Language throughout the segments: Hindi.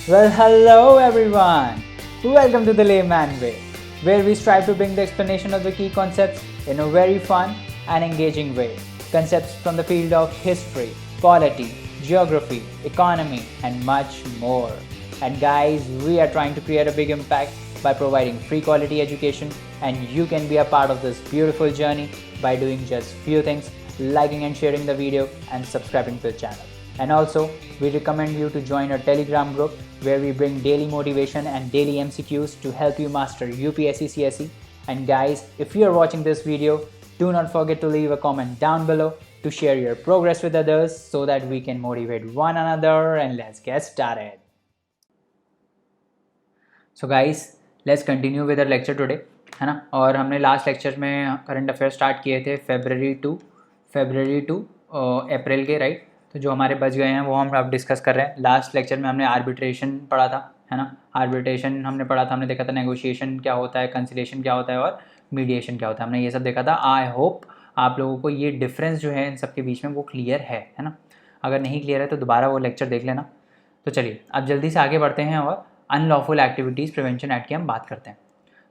Well, hello everyone. Welcome to the Layman Way, where we strive to bring the explanation of the key concepts in a very fun and engaging way. Concepts from the field of history, polity, geography, economy, and much more. And guys, we are trying to create a big impact by providing free quality education, and you can be a part of this beautiful journey by doing just few things: liking and sharing the video and subscribing to the channel. And also, we recommend you to join our Telegram group where we bring daily motivation and daily MCQs to help you master UPSC CSE. And guys, if you are watching this video, do not forget to leave a comment down below to share your progress with others so that we can motivate one another. And let's get started. So guys, let's continue with our lecture today, है ना। और हमने लास्ट लेक्चर में करंट अफेयर स्टार्ट किए थे फेबररी टू अप्रैल के, राइट। तो जो हमारे बच गए हैं वो हम अब डिस्कस कर रहे हैं। लास्ट लेक्चर में हमने आर्बिट्रेशन पढ़ा था, है ना। आर्बिट्रेशन हमने पढ़ा था, हमने देखा था नेगोशिएशन क्या होता है, कंसिलेशन क्या होता है और मीडिएशन क्या होता है, हमने ये सब देखा था। आई होप आप लोगों को ये डिफरेंस जो है इन सब के बीच में वो क्लियर है ना। अगर नहीं क्लियर है तो दोबारा वो लेक्चर देख लेना। तो चलिए अब जल्दी से आगे बढ़ते हैं और अनलॉफुल एक्टिविटीज़ प्रिवेंशन एक्ट की हम बात करते हैं।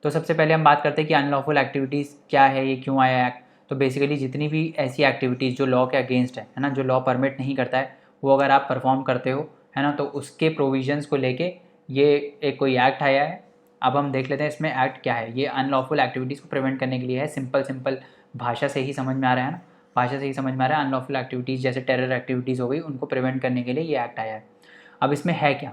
तो सबसे पहले हम बात करते हैं कि अनलॉफुल एक्टिविटीज़ क्या है, ये क्यों आया एक्ट। तो बेसिकली जितनी भी ऐसी एक्टिविटीज़ जो लॉ के अगेंस्ट है ना, जो लॉ परमिट नहीं करता है, वो अगर आप परफॉर्म करते हो, है ना, तो उसके प्रोविजंस को लेके ये एक कोई एक्ट आया है। अब हम देख लेते हैं इसमें एक्ट क्या है। ये अनलॉफुल एक्टिविटीज़ को प्रिवेंट करने के लिए है। सिंपल भाषा से ही समझ में आ रहा है ना, भाषा से ही समझ में आ रहा है। अनलॉफुल एक्टिविटीज़ जैसे टेरर एक्टिविटीज़ हो गई, उनको प्रिवेंट करने के लिए ये एक्ट आया है। अब इसमें है क्या,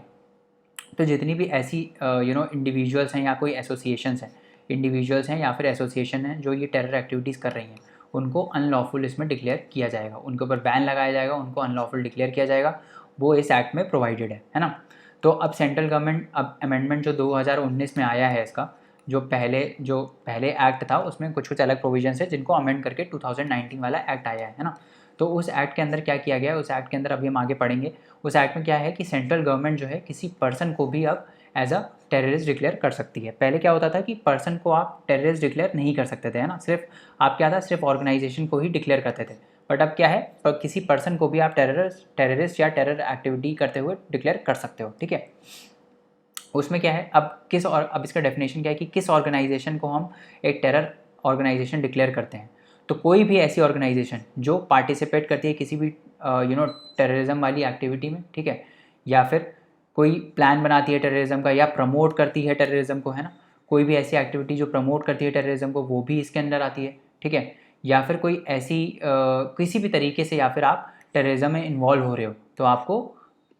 तो जितनी भी ऐसी इंडिविजुअल्स हैं या कोई एसोसिएशंस हैं, इंडिविजुअल्स हैं या फिर एसोसिएशन हैं जो ये टेरर एक्टिविटीज़ कर रही हैं, उनको अनलॉफुल इसमें डिक्लेयर किया जाएगा, उनके ऊपर बैन लगाया जाएगा, उनको अनलॉफुल डिक्लेयर किया जाएगा। वो इस एक्ट में प्रोवाइडेड है ना। तो अब सेंट्रल गवर्नमेंट, अब अमेंडमेंट जो 2019 में आया है इसका, जो पहले एक्ट था उसमें कुछ कुछ अलग प्रोविजंस है जिनको अमेंड करके 2019 वाला एक्ट आया है ना। तो उस एक्ट के अंदर क्या किया गया है, उस एक्ट के अंदर अभी हम आगे पढ़ेंगे। उस एक्ट में क्या है कि सेंट्रल गवर्नमेंट जो है किसी पर्सन को भी अब एज अ टेररिस्ट डिक्लेयर कर सकती है। पहले क्या होता था कि पर्सन को आप टेररिस्ट डिक्लेयर नहीं कर सकते थे, है ना। सिर्फ आप क्या था, सिर्फ ऑर्गेनाइजेशन को ही डिक्लेयर करते थे। बट अब क्या है, किसी पर्सन को भी आप टेररिस्ट या टेरर एक्टिविटी करते हुए डिक्लेयर कर सकते हो, ठीक है। उसमें क्या है, अब इसका डेफिनेशन क्या है कि किस ऑर्गेनाइजेशन को हम एक टेरर ऑर्गेनाइजेशन डिक्लेयर करते हैं। तो कोई भी ऐसी ऑर्गेनाइजेशन जो पार्टिसिपेट करती है किसी भी टेररिज्म वाली एक्टिविटी में, ठीक है, या फिर कोई प्लान बनाती है टेररिज्म का या प्रमोट करती है टेररिज्म को, है ना। कोई भी ऐसी एक्टिविटी जो प्रमोट करती है टेररिज्म को, वो भी इसके अंदर आती है, ठीक है। या फिर कोई ऐसी किसी भी तरीके से या फिर आप टेररिज्म में इन्वॉल्व हो रहे हो तो आपको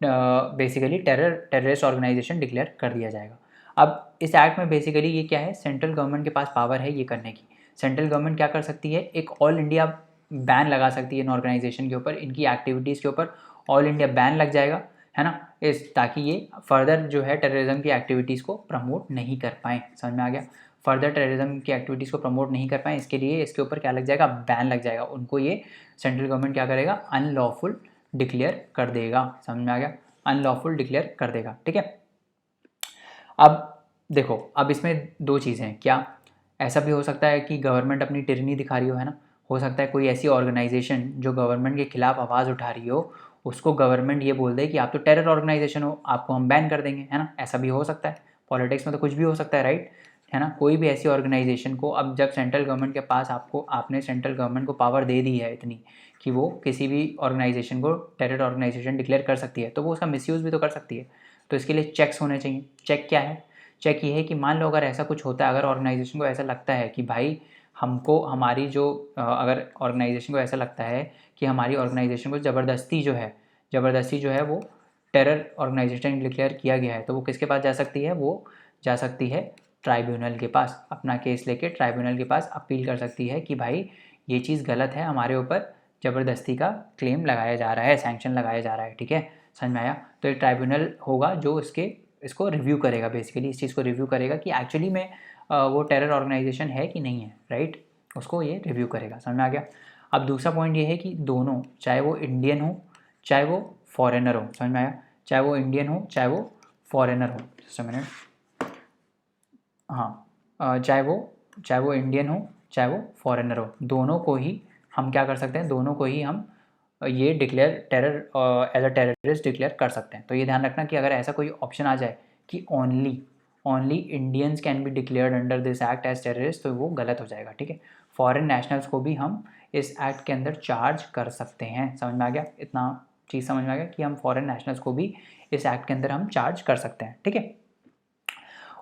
बेसिकली टेररिस्ट ऑर्गेनाइजेशन डिक्लेयर कर दिया जाएगा। अब इस एक्ट में बेसिकली ये क्या है, सेंट्रल गवर्नमेंट के पास पावर है ये करने की। सेंट्रल गवर्नमेंट क्या कर सकती है, एक ऑल इंडिया बैन लगा सकती है इन ऑर्गेनाइजेशन के ऊपर, इनकी एक्टिविटीज़ के ऊपर ऑल इंडिया बैन लग जाएगा, है ना, ताकि ये फर्दर जो है टेररिज्म की एक्टिविटीज़ को प्रमोट नहीं कर पाएँ। समझ में आ गया, फर्दर टेररिज्म की एक्टिविटीज़ को प्रमोट नहीं कर पाएँ, इसके लिए इसके ऊपर क्या लग जाएगा, बैन लग जाएगा। उनको ये सेंट्रल गवर्नमेंट क्या करेगा, अनलॉफुल डिक्लेयर कर देगा। समझ में आ गया, अनलॉफुल डिक्लेयर कर देगा, ठीक है। अब देखो, अब इसमें दो चीज़ें हैं। क्या, ऐसा भी हो सकता है कि गवर्नमेंट अपनी टिरनी दिखा रही हो, है ना। हो सकता है कोई ऐसी ऑर्गेनाइजेशन जो गवर्नमेंट के खिलाफ आवाज़ उठा रही हो, उसको गवर्नमेंट ये बोल दे कि आप तो टेरर ऑर्गेनाइजेशन हो, आपको हम बैन कर देंगे, है ना। ऐसा भी हो सकता है, पॉलिटिक्स में तो कुछ भी हो सकता है, राइट, है ना। कोई भी ऐसी ऑर्गेनाइजेशन को, अब जब सेंट्रल गवर्नमेंट के पास आपने सेंट्रल गवर्नमेंट को पावर दे दी है इतनी कि वो किसी भी ऑर्गेनाइजेशन को टेरर ऑर्गेनाइजेशन डिक्लेयर कर सकती है, तो वो उसका मिसयूज़ भी तो कर सकती है। तो इसके लिए चेक्स होने चाहिए। चेक क्या है, चेक ये है कि मान लो अगर ऐसा कुछ होता है, अगर ऑर्गेनाइजेशन को ऐसा लगता है कि भाई हमको हमारी जो अगर ऑर्गेनाइजेशन को ऐसा लगता है कि हमारी ऑर्गेनाइजेशन को ज़बरदस्ती जो है वो टेरर ऑर्गेनाइजेशन डिक्लेयर किया गया है, तो वो किसके पास जा सकती है, वो जा सकती है ट्राइब्यूनल के पास। अपना केस लेके ट्राइब्यूनल के पास अपील कर सकती है कि भाई ये चीज़ गलत है, हमारे ऊपर ज़बरदस्ती का क्लेम लगाया जा रहा है, सैंक्शन लगाया जा रहा है, ठीक है। समझ में आया। तो एक ट्राइब्यूनल होगा जो इसको रिव्यू करेगा, बेसिकली इस चीज़ को रिव्यू करेगा कि एक्चुअली में वो टेरर ऑर्गेनाइजेशन है कि नहीं है, राइट, उसको ये रिव्यू करेगा। समझ में आ गया। अब दूसरा पॉइंट ये है कि दोनों, चाहे वो इंडियन हो चाहे वो फॉरेनर हो, समझ में आया, चाहे वो इंडियन हो चाहे वो फॉरेनर हो, जस्ट अ मिनट, हाँ, चाहे वो इंडियन हो चाहे वो फॉरेनर हो, दोनों को ही हम क्या कर सकते हैं, दोनों को ही हम ये declare terror as a terrorist declare कर सकते हैं। तो ये ध्यान रखना कि अगर ऐसा कोई ऑप्शन आ जाए कि only Indians can be declared under this act as terrorist, तो वो गलत हो जाएगा, ठीक है। फॉरेन नेशनल्स को भी हम इस एक्ट के अंदर चार्ज कर सकते हैं। समझ में आ गया? इतना चीज़ समझ में आ गया कि हम फॉरेन नेशनल्स को भी इस एक्ट के अंदर हम चार्ज कर सकते हैं, ठीक है।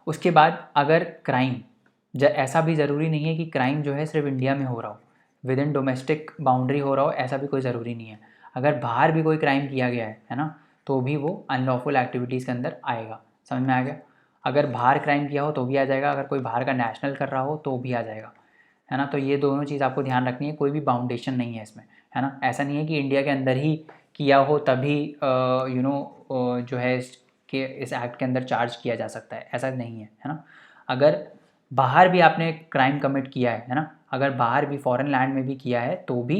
उसके बाद अगर क्राइम, ऐसा भी ज़रूरी नहीं है कि क्राइम जो है सिर्फ इंडिया में हो रहा हो, विद इन डोमेस्टिक बाउंड्री हो रहा हो, ऐसा भी कोई ज़रूरी नहीं है। अगर बाहर भी कोई क्राइम किया गया है ना, तो भी वो अनलॉफुल एक्टिविटीज़ के अंदर आएगा। समझ में आ गया? अगर बाहर क्राइम किया हो तो भी आ जाएगा, अगर कोई बाहर का नेशनल कर रहा हो तो भी आ जाएगा, है ना। तो ये दोनों चीज़ आपको ध्यान रखनी है, कोई भी बाउंडेशन नहीं है इसमें, है ना। ऐसा नहीं है कि इंडिया के अंदर ही किया हो तभी जो है कि इस एक्ट के अंदर चार्ज किया जा सकता है, ऐसा नहीं है ना। अगर बाहर भी आपने क्राइम कमिट किया है ना, अगर बाहर भी फॉरेन लैंड में भी किया है तो भी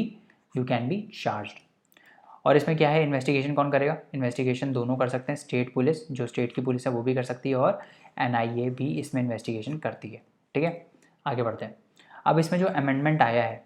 यू कैन बी चार्ज्ड। और इसमें क्या है, इन्वेस्टिगेशन कौन करेगा? इन्वेस्टिगेशन दोनों कर सकते हैं, स्टेट पुलिस, जो स्टेट की पुलिस है वो भी कर सकती है, और NIA भी इसमें इन्वेस्टिगेशन करती है, ठीक है। आगे बढ़ते हैं। अब इसमें जो अमेंडमेंट आया है,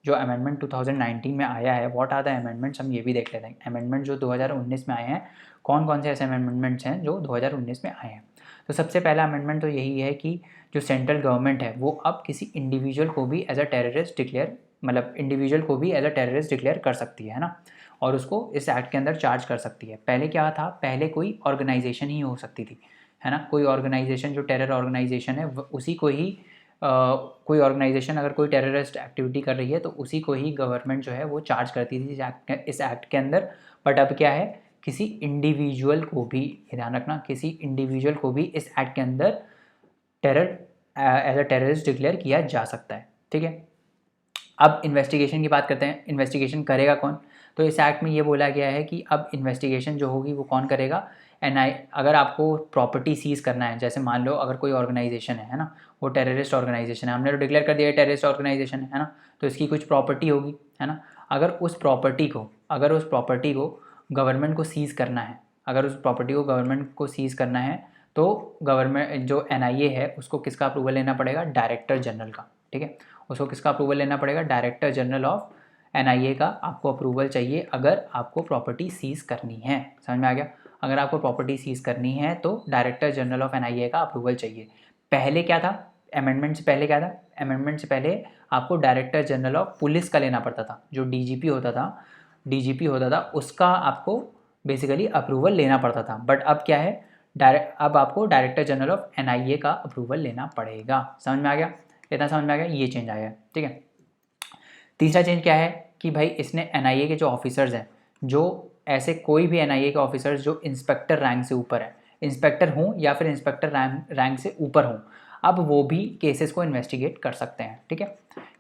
जो अमेंडमेंट 2019 में आया है, व्हाट आर द अमेंडमेंट्स, हम ये भी देख लेते हैं। अमेंडमेंट जो 2019 में आए हैं, कौन कौन से ऐसे अमेंडमेंट्स हैं जो 2019 में आए हैं। तो सबसे पहला अमेंडमेंट तो यही है कि जो सेंट्रल गवर्नमेंट है वो अब किसी इंडिविजुअल को भी एज अ टेररिस्ट डिक्लेयर, मतलब इंडिविजुअल को भी एज अ टेररिस्ट डिक्लेयर कर सकती है ना, और उसको इस एक्ट के अंदर चार्ज कर सकती है। पहले क्या था, पहले कोई ऑर्गेनाइजेशन ही हो सकती थी, है ना। कोई ऑर्गेनाइजेशन जो टेरर ऑर्गेनाइजेशन है उसी को ही कोई ऑर्गेनाइजेशन अगर कोई टेररिस्ट एक्टिविटी कर रही है तो उसी को ही गवर्नमेंट जो है वो चार्ज करती थी इस एक्ट के अंदर। बट अब क्या है, किसी इंडिविजुअल को भी, ध्यान रखना, किसी इंडिविजुअल को भी इस एक्ट के अंदर terror as a terrorist declare किया जा सकता है, ठीक है। अब इन्वेस्टिगेशन की बात करते हैं। इन्वेस्टिगेशन करेगा कौन? तो इस एक्ट में ये बोला गया है कि अब इन्वेस्टिगेशन जो होगी वो कौन करेगा? अगर आपको प्रॉपर्टी सीज़ करना है, जैसे मान लो अगर कोई ऑर्गेनाइजेशन है ना, वो टेररिस्ट ऑर्गेनाइजेशन है, हमने तो डिक्लेयर कर दिया है टेररिस्ट ऑर्गेनाइजेशन है ना, तो इसकी कुछ प्रॉपर्टी होगी, है ना। अगर उस प्रॉपर्टी को गवर्नमेंट को सीज़ करना है, अगर उस प्रॉपर्टी को गवर्नमेंट को सीज़ करना है, तो गवर्नमेंट जो NIA है उसको किसका अप्रूवल लेना पड़ेगा? डायरेक्टर जनरल का, ठीक है। उसको किसका अप्रूवल लेना पड़ेगा? डायरेक्टर जनरल ऑफ NIA का आपको अप्रूवल चाहिए अगर आपको प्रॉपर्टी सीज़ करनी है। समझ में आ गया? अगर आपको प्रॉपर्टी सीज़ करनी है तो डायरेक्टर जनरल ऑफ NIA का अप्रूवल चाहिए। पहले क्या था, अमेंडमेंट से पहले क्या था? अमेंडमेंट से पहले आपको डायरेक्टर जनरल ऑफ पुलिस का लेना पड़ता था, जो DGP होता था उसका आपको बेसिकली अप्रूवल लेना पड़ता था। बट अब क्या है, अब आपको डायरेक्टर जनरल ऑफ NIA का अप्रूवल लेना पड़ेगा। समझ में आ गया? इतना समझ में आ गया? ये चेंज आया है, ठीक है। तीसरा चेंज क्या है कि भाई इसने NIA के जो ऑफिसर्स हैं, जो ऐसे कोई भी NIA के ऑफिसर्स जो इंस्पेक्टर रैंक से ऊपर है, इंस्पेक्टर हों या फिर इंस्पेक्टर रैंक से ऊपर हों, अब वो भी केसेस को इन्वेस्टिगेट कर सकते हैं, ठीक है।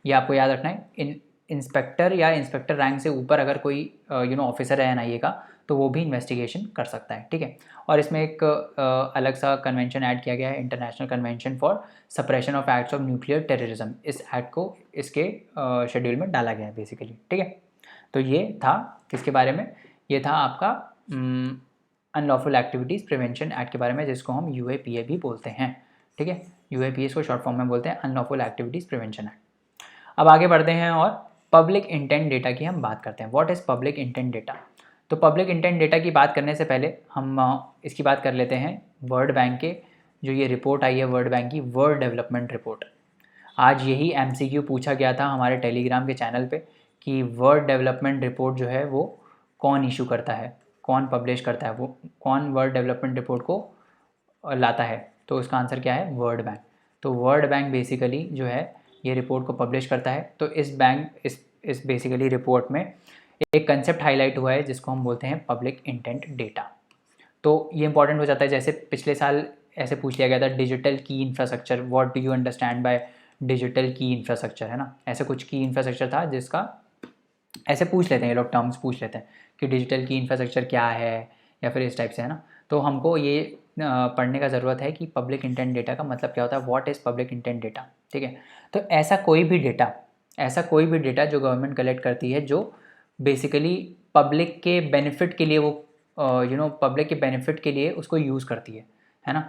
ये आपको याद रखना है। इंस्पेक्टर या इंस्पेक्टर रैंक से ऊपर अगर कोई ऑफिसर है NIA का, तो वो भी इन्वेस्टिगेशन कर सकता है, ठीक है। और इसमें एक अलग सा कन्वेंशन ऐड किया गया है, international convention for suppression of acts of nuclear terrorism. इस एक्ट को इसके शेड्यूल में डाला गया है बेसिकली, ठीक है। तो ये था किसके बारे में? ये था आपका अनलॉफुल एक्टिविटीज़ प्रिवेंशन एक्ट के बारे में, जिसको हम UAPA भी बोलते हैं, ठीक है। UAPA इसको शॉर्ट फॉर्म में बोलते हैं, अनलॉफुल एक्टिविटीज़ प्रिवेंशन एक्ट। अब आगे बढ़ते हैं और पब्लिक इंटेंट डेटा की हम बात करते हैं। What is public intent data? तो पब्लिक इंटेंट डेटा की बात करने से पहले हम इसकी बात कर लेते हैं वर्ल्ड बैंक के, जो ये रिपोर्ट आई है वर्ल्ड बैंक की, वर्ल्ड डेवलपमेंट रिपोर्ट। आज यही MCQ पूछा गया था हमारे टेलीग्राम के चैनल पे कि वर्ल्ड डेवलपमेंट रिपोर्ट जो है वो कौन इशू करता है, कौन पब्लिश करता है, वो कौन वर्ल्ड डेवलपमेंट रिपोर्ट को लाता है? तो इसका आंसर क्या है? World bank. तो वर्ल्ड बैंक बेसिकली जो है ये रिपोर्ट को पब्लिश करता है। तो इस बेसिकली रिपोर्ट में एक कंसेप्ट हाईलाइट हुआ है जिसको हम बोलते हैं पब्लिक इंटेंट डेटा। तो ये इंपॉर्टेंट हो जाता है, जैसे पिछले साल ऐसे पूछ लिया गया था डिजिटल की infrastructure, what do you understand by digital की इंफ्रास्ट्रक्चर, है ना। ऐसे कुछ की इंफ्रास्ट्रक्चर था जिसका ऐसे पूछ लेते हैं ये लोग, टर्म्स पूछ लेते हैं कि डिजिटल की इंफ्रास्ट्रक्चर क्या है, या फिर इस टाइप से, है ना। तो हमको ये पढ़ने का ज़रूरत है कि पब्लिक इंटेंट डेटा का मतलब क्या होता है, what is public intent data, ठीक है। तो ऐसा कोई भी डेटा जो गवर्नमेंट कलेक्ट करती है, जो बेसिकली पब्लिक के बेनिफिट के लिए वो पब्लिक के बेनिफिट के लिए उसको यूज़ करती है ना।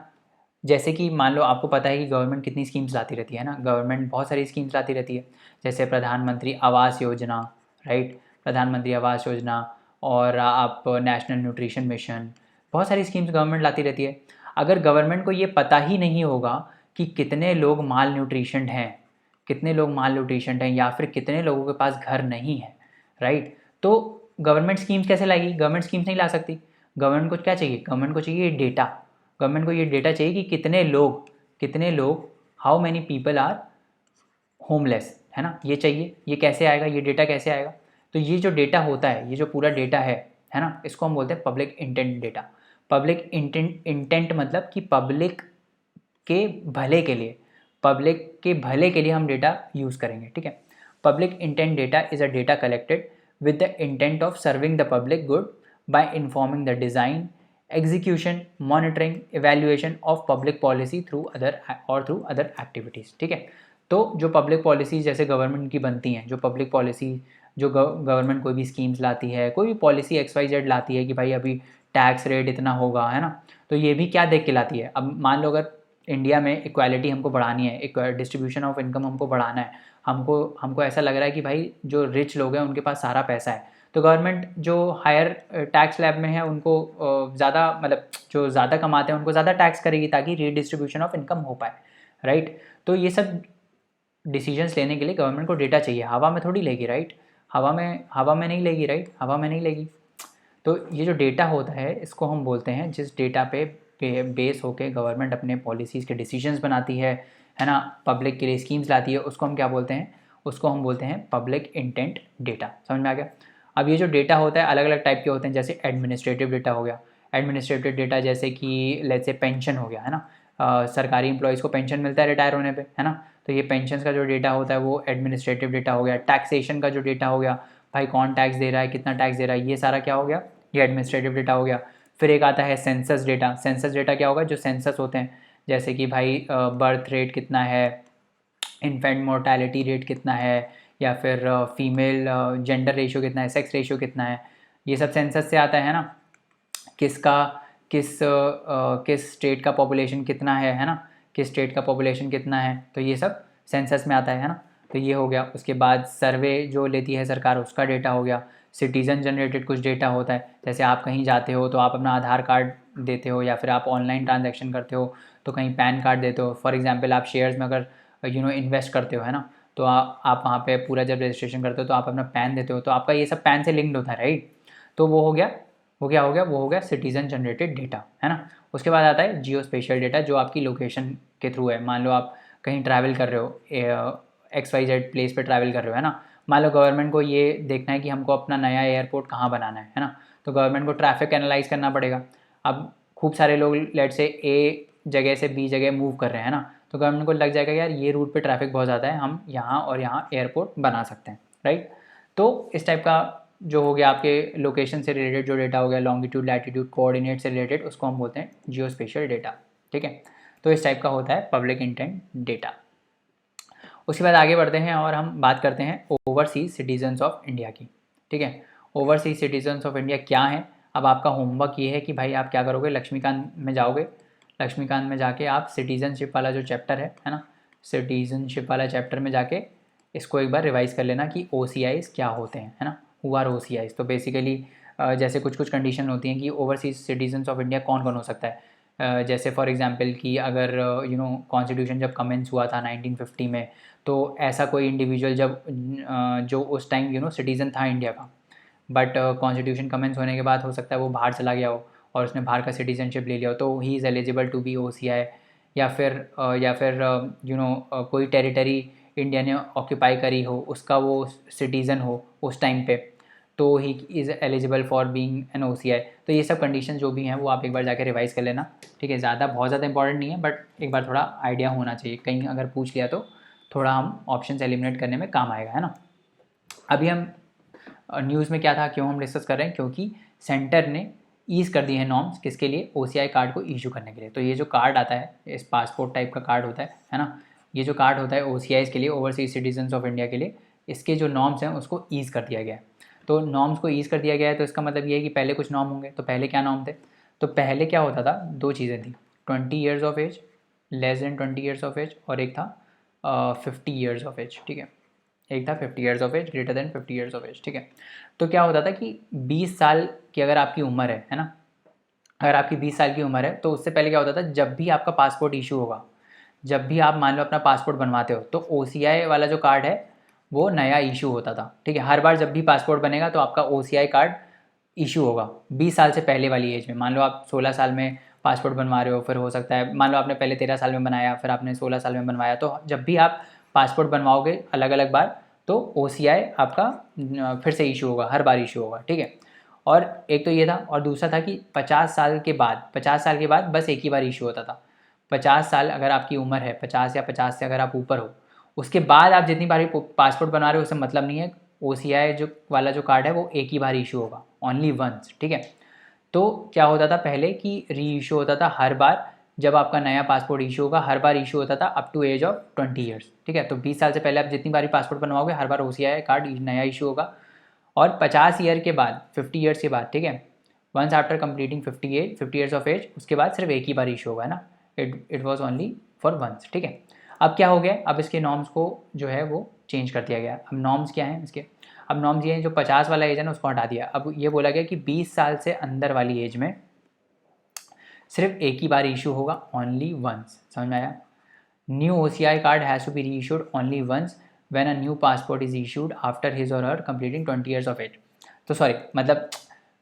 जैसे कि मान लो आपको पता है कि गवर्नमेंट कितनी स्कीम्स लाती रहती है ना, गवर्नमेंट बहुत सारी स्कीम्स लाती रहती है, जैसे प्रधानमंत्री आवास योजना, राइट, प्रधानमंत्री आवास योजना और आप नेशनल न्यूट्रिशन मिशन, बहुत सारी स्कीम्स गवर्नमेंट लाती रहती है। अगर गवर्नमेंट को ये पता ही नहीं होगा कि कितने लोग माल न्यूट्रिशन हैं, कितने लोग माल न्यूट्रिशन हैं, या फिर कितने लोगों के पास घर नहीं है, राइट, तो गवर्नमेंट स्कीम्स कैसे लाएगी? गवर्नमेंट स्कीम्स नहीं ला सकती। गवर्नमेंट को क्या चाहिए? गवर्नमेंट को चाहिए डेटा। गवर्नमेंट को ये डेटा चाहिए कि कितने लोग how many people are homeless, है ना, ये चाहिए। ये कैसे आएगा? ये डेटा कैसे आएगा? तो ये जो डेटा होता है, ये जो पूरा डेटा है ना, इसको हम बोलते हैं public intent data. Public intent मतलब कि पब्लिक के भले के लिए, पब्लिक के भले के लिए हम डेटा यूज़ करेंगे, ठीक है। Public intent data is a data collected with the intent of serving the public good by informing the design, execution, monitoring, evaluation of public policy through other activities, ठीक है। तो जो पब्लिक पॉलिसी जैसे गवर्नमेंट की बनती हैं, जो पब्लिक पॉलिसी जो गवर्नमेंट कोई भी स्कीम्स लाती है, कोई भी पॉलिसी XYZ लाती है कि भाई अभी टैक्स रेट इतना होगा, है ना, तो ये भी क्या देख के लाती है? अब मान लो अगर इंडिया में इक्वालिटी हमको बढ़ानी है, एक डिस्ट्रीब्यूशन ऑफ इनकम हमको बढ़ाना है, हमको ऐसा लग रहा है कि भाई जो रिच लोग हैं उनके पास सारा पैसा है, तो गवर्नमेंट जो हायर टैक्स स्लैब में है उनको ज़्यादा, मतलब जो ज़्यादा कमाते हैं उनको ज़्यादा टैक्स करेगी ताकि रीडिस्ट्रीब्यूशन ऑफ इनकम हो पाए, राइट। तो ये सब डिसीजंस लेने के लिए गवर्नमेंट को डेटा चाहिए। हवा में थोड़ी लेगी, राइट, हवा में नहीं लेगी, राइट, हवा में नहीं लेगी। तो ये जो डेटा होता है इसको हम बोलते हैं, जिस डेटा पे बेस होके गवर्नमेंट अपने पॉलिसीज़ के डिसीजंस बनाती है ना, पब्लिक के लिए स्कीम्स लाती है, उसको हम क्या बोलते हैं? उसको हम बोलते हैं पब्लिक इंटेंट डेटा। समझ में आ गया? अब ये जो डेटा होता है अलग अलग टाइप के होते हैं, जैसे एडमिनिस्ट्रेटिव डेटा हो गया। एडमिनिस्ट्रेटिव डेटा जैसे कि लेट्स से पेंशन हो गया, है ना, सरकारी एम्प्लॉयज़ को पेंशन मिलता है रिटायर होने पे, है ना, तो ये पेंशन का जो डेटा होता है वो एडमिनिस्ट्रेटिव डेटा हो गया। टैक्सेशन का जो डेटा हो गया, भाई कौन टैक्स दे रहा है, कितना टैक्स दे रहा है, ये सारा क्या हो गया? ये एडमिनिस्ट्रेटिव डेटा हो गया। फिर एक आता है सेंसस डेटा। सेंसस डेटा क्या होगा? जो सेंसस होते हैं, जैसे कि भाई बर्थ रेट कितना है, इन्फेंट मोर्टेलिटी रेट कितना है, या फिर फीमेल जेंडर रेशियो कितना है, सेक्स रेशियो कितना है, ये सब सेंसस से आता है ना। किसका किस स्टेट का पॉपुलेशन कितना है ना, किस स्टेट का पॉपुलेशन कितना है, तो ये सब सेंसस में आता है ना। तो ये हो गया। उसके बाद सर्वे जो लेती है सरकार, उसका डेटा हो गया। सिटीज़न जनरेटेड कुछ डेटा होता है, जैसे आप कहीं जाते हो तो आप अपना आधार कार्ड देते हो, या फिर आप ऑनलाइन ट्रांजैक्शन करते हो तो कहीं पैन कार्ड देते हो। फॉर एग्जांपल आप शेयर्स में अगर इन्वेस्ट करते हो, है ना, तो आप वहाँ पे पूरा जब रजिस्ट्रेशन करते हो तो आप अपना पैन देते हो, तो आपका ये सब पैन से लिंक्ड होता है, राइट। तो वो हो गया, वो क्या हो गया? वो हो गया सिटीज़न जनरेटेड डेटा, है ना। उसके बाद आता है जियो स्पेशियल डेटा, जो आपकी लोकेशन के थ्रू है। मान लो आप कहीं ट्रैवल कर रहे हो, XYZ प्लेस पे ट्रैवल कर रहे हो, है ना। मान लो गवर्नमेंट को ये देखना है कि हमको अपना नया एयरपोर्ट कहाँ बनाना है ना, तो गवर्नमेंट को ट्रैफिक एनालाइज करना पड़ेगा। अब खूब सारे लोग लेट से A जगह से B जगह मूव कर रहे हैं ना, तो गवर्नमेंट को लग जाएगा यार ये रूट पे ट्रैफिक बहुत ज़्यादा है, हम यहाँ और यहाँ एयरपोर्ट बना सकते हैं, राइट। तो इस टाइप का जो हो गया आपके लोकेशन से रिलेटेड जो डेटा हो गया, लॉन्गिट्यूड लैटिट्यूड कोऑर्डिनेट से रिलेटेड, उसको हम बोलते हैं जियो स्पेशियल डेटा, ठीक है। तो इस टाइप का होता है पब्लिक इंटेंट डेटा। उसके बाद आगे बढ़ते हैं और हम बात करते हैं ओवरसीज सिटीजन्स ऑफ इंडिया की, ठीक है। ओवरसीज सिटीजन्स ऑफ इंडिया क्या है? अब आपका होमवर्क ये है कि भाई आप क्या करोगे, लक्ष्मीकांत में जाओगे, लक्ष्मीकांत में जाके आप सिटीजनशिप वाला जो चैप्टर है ना, सिटीजनशिप वाला चैप्टर में जाके इसको एक बार रिवाइज़ कर लेना कि OCIs क्या होते हैं, है ना, हु आर OCIs। तो बेसिकली जैसे कुछ कुछ कंडीशन होती हैं कि ओवरसीज सिटीजन्स ऑफ इंडिया कौन कौन हो सकता है। जैसे फॉर एग्जांपल कि अगर कॉन्स्टिट्यूशन जब कमेंस हुआ था 1950 में, तो ऐसा कोई इंडिविजुअल जब जो उस टाइम सिटीज़न था इंडिया का, बट कॉन्स्टिट्यूशन कमेंस होने के बाद हो सकता है वो बाहर चला गया हो और उसने बाहर का सिटीजनशिप ले लिया हो, तो he is eligible to be OCI। या फिर कोई टेरिटरी इंडिया ने ऑक्यूपाई करी हो, उसका वो सिटीज़न हो उस टाइम पे, तो he is eligible for being an OCI। तो ये सब कंडीशन जो भी हैं वो आप एक बार जाके रिवाइज़ कर लेना, ठीक है। बहुत ज़्यादा इंपॉर्टेंट नहीं है, बट एक बार थोड़ा आइडिया होना चाहिए, कहीं अगर पूछ लिया तो थोड़ा हम ऑप्शन एलिमिनेट करने में काम आएगा, है ना। अभी हम न्यूज़ में क्या था, क्यों हम डिस्कस कर रहे हैं? क्योंकि सेंटर ने ईज़ कर दी है नॉर्म्स, किसके लिए? OCI कार्ड को इशू करने के लिए। तो ये जो कार्ड आता है, इस पासपोर्ट टाइप का कार्ड होता है ना, ये जो कार्ड होता है OCIs के लिए, ओवरसीज सिटीजन्स ऑफ इंडिया के लिए, इसके जो नॉर्म्स हैं उसको ईज़ कर दिया गया है। तो नॉर्म्स को ईज़ कर दिया गया है, तो इसका मतलब ये है कि पहले कुछ नॉर्म होंगे। तो पहले क्या नॉर्म थे? तो पहले क्या होता था, दो चीज़ें थी, 20 years of age, less than 20 years of age, और एक था 50 ईयर्स ऑफ एज, ठीक है। एक था 50 years of age, greater than 50 years of age, ठीक है। तो क्या होता था कि 20 साल की अगर आपकी उम्र है ना, अगर आपकी 20 साल की उम्र है तो उससे पहले क्या होता था, जब भी आपका पासपोर्ट इशू होगा, जब भी आप मान लो अपना पासपोर्ट बनवाते हो, तो OCI वाला जो कार्ड है वो नया इशू होता था, ठीक है। हर बार जब भी पासपोर्ट बनेगा तो आपका OCI कार्ड इशू होगा 20 साल से पहले वाली एज में। मान लो आप 16 साल में पासपोर्ट बनवा रहे हो, फिर हो सकता है मान लो आपने पहले 13 साल में बनाया, फिर आपने 16 साल में बनवाया, तो जब भी आप पासपोर्ट बनवाओगे अलग अलग बार, तो OCI आपका फिर से इशू होगा, हर बार इशू होगा, ठीक है। और एक तो ये था, और दूसरा था कि 50 साल के बाद, 50 साल के बाद बस एक ही बार इशू होता था। 50 साल अगर आपकी उम्र है, 50 या 50 से अगर आप ऊपर हो, उसके बाद आप जितनी बार पासपोर्ट बना रहे हो उससे मतलब नहीं है। OCI जो वाला जो कार्ड है वो एक ही बार इशू होगा, ओनली वंस, ठीक है। तो क्या होता था पहले कि री इशू होता था हर बार, जब आपका नया पासपोर्ट इशू होगा हर बार इशू होता था up to age of 20 years, ठीक है। तो 20 साल से पहले आप जितनी बार पासपोर्ट बनवाओगे हर बार OCI कार्ड नया इशू होगा। और 50 ईयर के बाद, 50 ईयर्स के बाद, ठीक है, once after completing 50 years of age, उसके बाद सिर्फ एक ही बार इशू होगा, है ना। It was only for once, ठीक है। अब क्या हो गया, अब इसके नॉर्म्स को जो है वो चेंज कर दिया गया। अब नॉर्म्स क्या हैं इसके, अब नॉर्म्स ये हैं, जो 50 वाला एज है ना उसको हटा दिया। अब ये बोला गया कि 20 साल से अंदर वाली एज में सिर्फ एक ही बार इशू होगा, ओनली वंस। समझ में आया। New OCI card has to be reissued only once when a new passport is issued after his or her completing 20 years of age. तो सॉरी, मतलब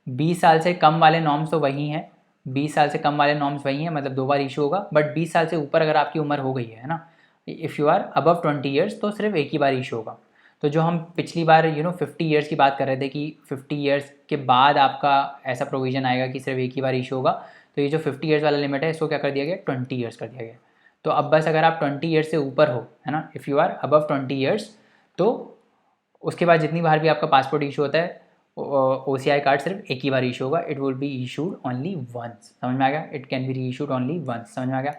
20 साल से कम वाले नॉर्म्स तो वही हैं, 20 साल से कम वाले नॉर्म्स वही हैं, मतलब 2 बार इशू होगा। बट 20 साल से ऊपर अगर आपकी उम्र हो गई है ना, if you are above 20 years, तो सिर्फ एक ही बार इशू होगा। तो जो हम पिछली बार 50 ईयर्स की बात कर रहे थे कि 50 ईयर्स के बाद आपका ऐसा प्रोविज़न आएगा कि सिर्फ एक ही बार इशू होगा, तो ये जो 50 ईयर्स वाला लिमिट है इसको क्या कर दिया गया, 20 ईयर्स कर दिया गया। तो अब बस अगर आप 20 ईयर्स से ऊपर हो, है ना, if you are above 20 years, तो उसके बाद जितनी बार भी आपका पासपोर्ट इशू होता है, OCI कार्ड सिर्फ एक ही बार इशू होगा, it will be issued only once. समझ में आ गया, it can be reissued only once. समझ में आ गया।